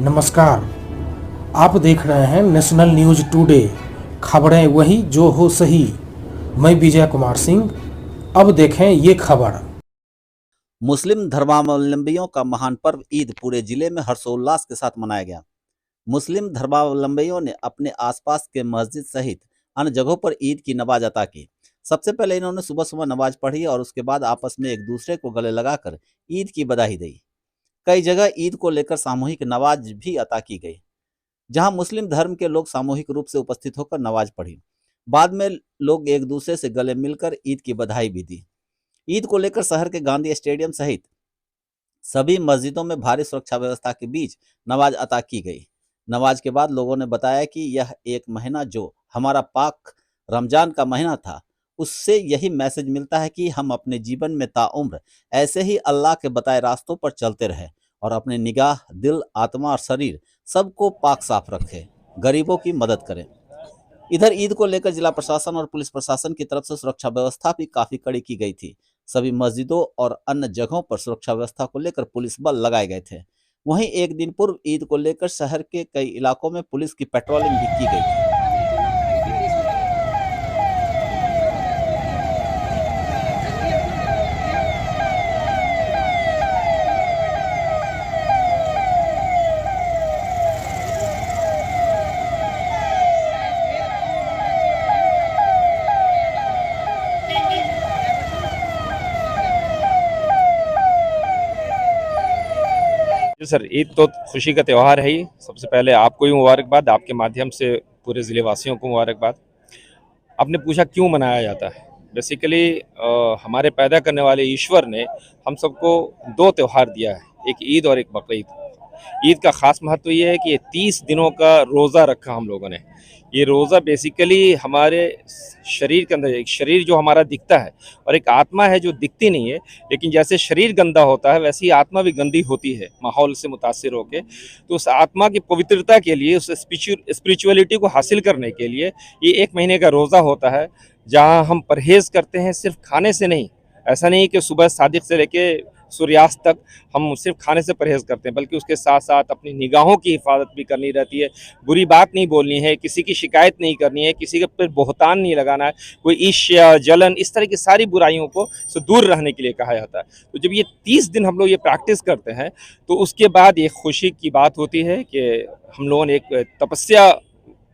नमस्कार। आप देख रहे हैं नेशनल न्यूज टुडे, खबरें वही जो हो सही। मैं विजय कुमार सिंह। अब देखें ये खबर। मुस्लिम धर्मावलंबियों का महान पर्व ईद पूरे जिले में हर्षोल्लास के साथ मनाया गया। मुस्लिम धर्मावलंबियों ने अपने आसपास के मस्जिद सहित अन्य जगहों पर ईद की नमाज अता की। सबसे पहले इन्होंने सुबह सुबह नमाज पढ़ी और उसके बाद आपस में एक दूसरे को गले लगाकर ईद की बधाई दी। कई जगह ईद को लेकर सामूहिक नमाज भी अता की गई, जहां मुस्लिम धर्म के लोग सामूहिक रूप से उपस्थित होकर नमाज पढ़ी। बाद में लोग एक दूसरे से गले मिलकर ईद की बधाई भी दी। ईद को लेकर शहर के गांधी स्टेडियम सहित सभी मस्जिदों में भारी सुरक्षा व्यवस्था के बीच नमाज अता की गई। नमाज के बाद लोगों ने बताया कि यह एक महीना जो हमारा पाक रमजान का महीना था, उससे यही मैसेज मिलता है कि हम अपने जीवन में ताउम्र ऐसे ही अल्लाह के बताए रास्तों पर चलते रहें और अपने निगाह, दिल, आत्मा और शरीर सबको पाक साफ रखें, गरीबों की मदद करें। इधर ईद को लेकर जिला प्रशासन और पुलिस प्रशासन की तरफ से सुरक्षा व्यवस्था भी काफी कड़ी की गई थी। सभी मस्जिदों और अन्य जगहों पर सुरक्षा व्यवस्था को लेकर पुलिस बल लगाए गए थे। वहीं एक दिन पूर्व ईद को लेकर शहर के कई इलाकों में पुलिस की पेट्रोलिंग भी की गई थी। जी सर, ईद तो खुशी का त्यौहार है ही। सबसे पहले आपको ही मुबारकबाद, आपके माध्यम से पूरे ज़िले वासियों को मुबारकबाद। आपने पूछा क्यों मनाया जाता है। बेसिकली हमारे पैदा करने वाले ईश्वर ने हम सबको दो त्यौहार दिया है, एक ईद और एक बकरीद। ईद का ख़ास महत्व ये है कि ये 30 दिनों का रोज़ा रखा हम लोगों ने। ये रोज़ा बेसिकली हमारे शरीर के अंदर, एक शरीर जो हमारा दिखता है और एक आत्मा है जो दिखती नहीं है, लेकिन जैसे शरीर गंदा होता है वैसे ही आत्मा भी गंदी होती है माहौल से मुतासिर होकर। तो उस आत्मा की पवित्रता के लिए, उस स्पिरिचुअलिटी को हासिल करने के लिए ये 1 महीने का रोज़ा होता है, जहाँ हम परहेज़ करते हैं सिर्फ खाने से नहीं। ऐसा नहीं कि सुबह सादिक से लेके सूर्यास्त तक हम सिर्फ खाने से परहेज़ करते हैं, बल्कि उसके साथ साथ अपनी निगाहों की हिफाजत भी करनी रहती है। बुरी बात नहीं बोलनी है, किसी की शिकायत नहीं करनी है, किसी के पर बोहतान नहीं लगाना है, कोई ईर्ष्या, जलन, इस तरह की सारी बुराइयों को से दूर रहने के लिए कहा जाता है। तो जब ये 30 दिन हम लोग ये प्रैक्टिस करते हैं, तो उसके बाद ये खुशी की बात होती है कि हम लोगों ने एक तपस्या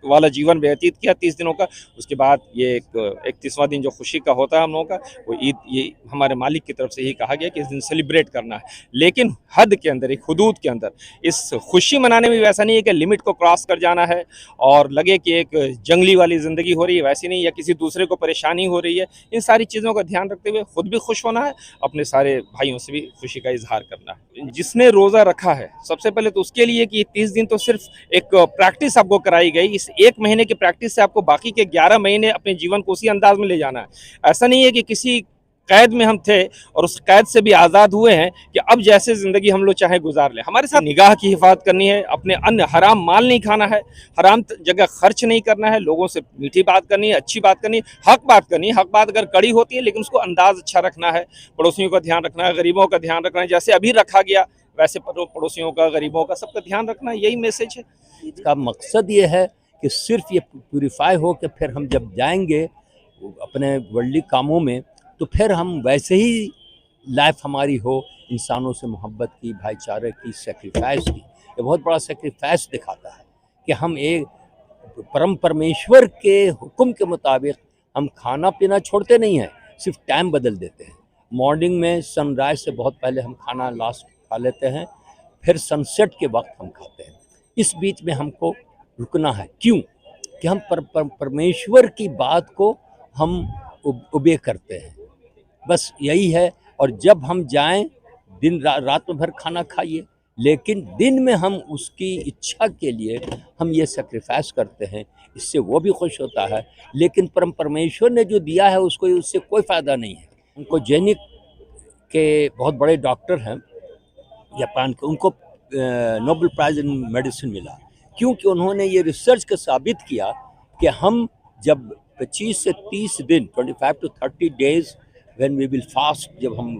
वाला जीवन व्यतीत किया 30 दिनों का। उसके बाद ये एक 31वां दिन जो खुशी का होता है हम लोगों का, वो ईद, ये हमारे मालिक की तरफ से ही कहा गया कि इस दिन सेलिब्रेट करना है, लेकिन हद के अंदर, एक हुदूद के अंदर। इस खुशी मनाने में वैसा नहीं है कि लिमिट को क्रॉस कर जाना है और लगे कि एक जंगली वाली ज़िंदगी हो रही है, वैसी नहीं, या किसी दूसरे को परेशानी हो रही है। इन सारी चीज़ों का ध्यान रखते हुए खुद भी खुश होना है, अपने सारे भाइयों से भी खुशी का इजहार करना है। जिसने रोज़ा रखा है, सबसे पहले तो उसके लिए कि 30 दिन तो सिर्फ एक प्रैक्टिस आपको कराई गई। इस 1 महीने की प्रैक्टिस से आपको बाकी के 11 महीने अपने जीवन को उसी अंदाज में ले जाना है। ऐसा नहीं है कि किसी कैद में हम थे और उस कैद से भी आज़ाद हुए हैं कि अब जैसे ज़िंदगी हम लोग चाहे गुजार लें। हमारे साथ निगाह की हिफाजत करनी है, अपने अन्य हराम माल नहीं खाना है, हराम जगह खर्च नहीं करना है, लोगों से मीठी बात करनी है, अच्छी बात करनी है, हक बात करनी है। हक बात अगर कड़ी होती है लेकिन उसको अंदाज अच्छा रखना है, पड़ोसियों का ध्यान रखना है, गरीबों का ध्यान रखना है। जैसे अभी रखा गया वैसे पड़ोसियों का, गरीबों का, सबका ध्यान रखना है। यही मैसेज है। इसका मकसद ये है कि सिर्फ ये प्यूरिफाई हो कि फिर हम जब जाएंगे अपने वर्ल्डली कामों में, तो फिर हम वैसे ही लाइफ हमारी हो, इंसानों से मोहब्बत की, भाईचारे की, सेक्रीफाइस की। ये बहुत बड़ा सेक्रीफाइस दिखाता है कि हम एक परमेश्वर के हुक्म के मुताबिक हम खाना पीना छोड़ते नहीं हैं, सिर्फ टाइम बदल देते हैं। मॉर्निंग में सनराइज से बहुत पहले हम खाना लास्ट खा लेते हैं, फिर सनसेट के वक्त हम खाते हैं। इस बीच में हमको रुकना है। क्यों? कि हम परमेश्वर की बात को हम ओबे करते हैं, बस यही है। और जब हम जाएं, दिन रात में भर खाना खाइए, लेकिन दिन में हम उसकी इच्छा के लिए हम ये सेक्रीफाइस करते हैं, इससे वो भी खुश होता है। लेकिन परमेश्वर ने जो दिया है उसको, उससे कोई फ़ायदा नहीं है। उनको जेनिक के बहुत बड़े डॉक्टर हैं जापान के, उनको नोबेल प्राइज़ इन मेडिसिन मिला, क्योंकि उन्होंने ये रिसर्च कर साबित किया कि हम जब 25 से 30 दिन 25 to 30 days when we will fast, जब हम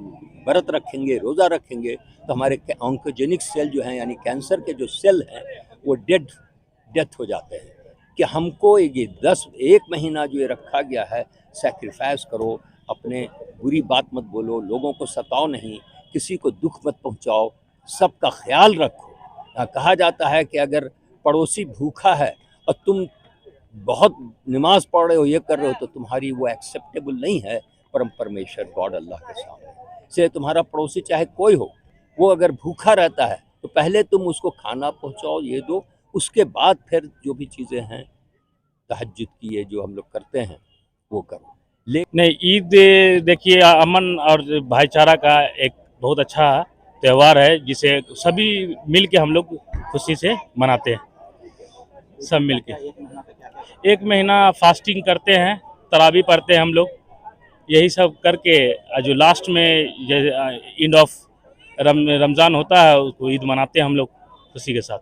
व्रत रखेंगे, रोज़ा रखेंगे, तो हमारे ऑन्कोजेनिक सेल जो हैं यानी कैंसर के जो सेल हैं वो डेथ हो जाते हैं। कि हमको ये 1 महीना जो ये रखा गया है, सैक्रिफाइस करो, अपने बुरी बात मत बोलो, लोगों को सताओ नहीं, किसी को दुख मत पहुंचाओ, सबका ख्याल रखो। कहा जाता है कि अगर पड़ोसी भूखा है और तुम बहुत नमाज पढ़ रहे हो, ये कर रहे हो, तो तुम्हारी वो एक्सेप्टेबल नहीं है परमेश्वर गॉड अल्लाह के सामने। से तुम्हारा पड़ोसी चाहे कोई हो, वो अगर भूखा रहता है तो पहले तुम उसको खाना पहुंचाओ, ये दो, उसके बाद फिर जो भी चीज़ें हैं तहज्जुद की ये जो हम लोग करते हैं वो करो। नहीं, ईद देखिए अमन और भाईचारा का एक बहुत अच्छा त्यौहार है, जिसे सभी मिल के हम लोग खुशी से मनाते हैं, सब मिल के। 1 महीना फास्टिंग करते हैं, तरावी पढ़ते हैं हम लोग, यही सब करके जो लास्ट में एंड ऑफ रमज़ान होता है उसको ईद मनाते हैं हम लोग खुशी के साथ।